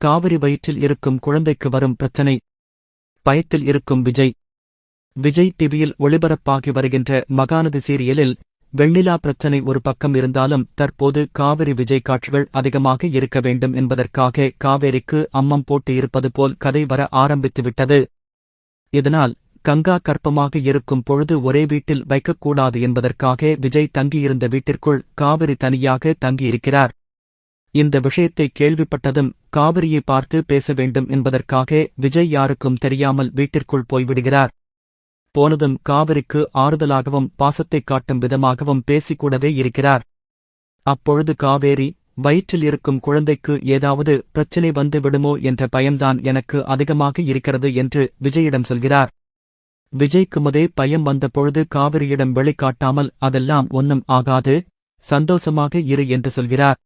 காவிரி வயிற்றில் இருக்கும் குழந்தைக்கு வரும் பிரச்சனை. பயத்தில் இருக்கும் விஜய். விஜய் டிவியில் ஒளிபரப்பாகி வருகின்ற மகாநதி சீரியலில் வெண்ணிலா பிரச்சனை ஒரு பக்கம் இருந்தாலும் தற்போது காவிரி விஜய் காட்சிகள் அதிகமாக இருக்க வேண்டும் என்பதற்காக காவேரிக்கு அம்மம் போட்டு இருப்பது போல் கதை வர ஆரம்பித்துவிட்டது. இதனால் கங்கா கர்ப்பமாக இருக்கும் பொழுது ஒரே வீட்டில் வைக்கக்கூடாது என்பதற்காக விஜய் தங்கியிருந்த வீட்டிற்குள் காவிரி தனியாக தங்கியிருக்கிறார். இந்த விஷயத்தை கேள்விப்பட்டதும் காவிரியை பார்த்து பேச வேண்டும் என்பதற்காக விஜய் யாருக்கும் தெரியாமல் வீட்டிற்குள் போய்விடுகிறார். போனதும் காவிரிக்கு ஆறுதலாகவும் பாசத்தைக் காட்டும் விதமாகவும் பேசிக்கூடவே இருக்கிறார். அப்பொழுது காவேரி, வயிற்றில் இருக்கும் குழந்தைக்கு ஏதாவது பிரச்சினை வந்து விடுமோ என்ற பயம்தான் எனக்கு அதிகமாக இருக்கிறது என்று விஜயிடம் சொல்கிறார். விஜய்க்கு முதே பயம் வந்த பொழுது காவிரியிடம் வெளிக்காட்டாமல் அதெல்லாம் ஒன்னும் ஆகாது, சந்தோஷமாக இரு என்று சொல்கிறார்.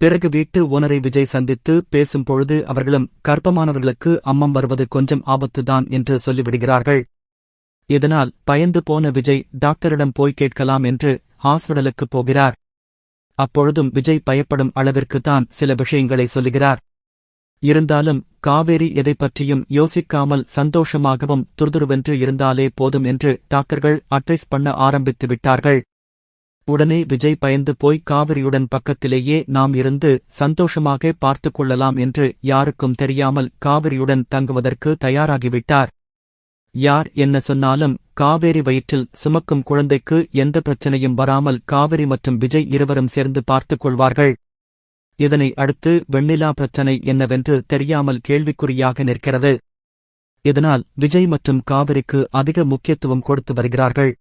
பிறகு வீட்டு ஓனரை விஜய் சந்தித்து பேசும் பொழுது அவர்களும் கர்ப்பமானவர்களுக்கு அம்மம் வருவது கொஞ்சம் ஆபத்துதான் என்று சொல்லிவிடுகிறார்கள். இதனால் பயந்து போன விஜய் டாக்டரிடம் போய் கேட்கலாம் என்று ஹாஸ்பிடலுக்கு போகிறார். அப்பொழுதும் விஜய் பயப்படும் அளவிற்குத்தான் சில விஷயங்களை சொல்லுகிறார். இருந்தாலும் காவேரி எதை பற்றியும் யோசிக்காமல் சந்தோஷமாகவும் துருதுருவென்று இருந்தாலே போதும் என்று டாக்டர்கள் அட்வைஸ் பண்ண ஆரம்பித்து விட்டார்கள். உடனே விஜய் பயந்து போய் காவிரியுடன் பக்கத்திலேயே நாம் இருந்து சந்தோஷமாக பார்த்துக் கொள்ளலாம் என்று யாருக்கும் தெரியாமல் காவிரியுடன் தங்குவதற்கு தயாராகிவிட்டார். யார் என்ன சொன்னாலும் காவேரி வயிற்றில் சுமக்கும் குழந்தைக்கு எந்த பிரச்சனையும் வராமல் காவிரி மற்றும் விஜய் இருவரும் சேர்ந்து பார்த்துக் கொள்வார்கள். இதனை அடுத்து வெண்ணிலா பிரச்சனை என்னவென்று தெரியாமல் கேள்விக்குறியாக நிற்கிறது. இதனால் விஜய் மற்றும் காவிரிக்கு அதிக முக்கியத்துவம் கொடுத்து வருகிறார்கள்.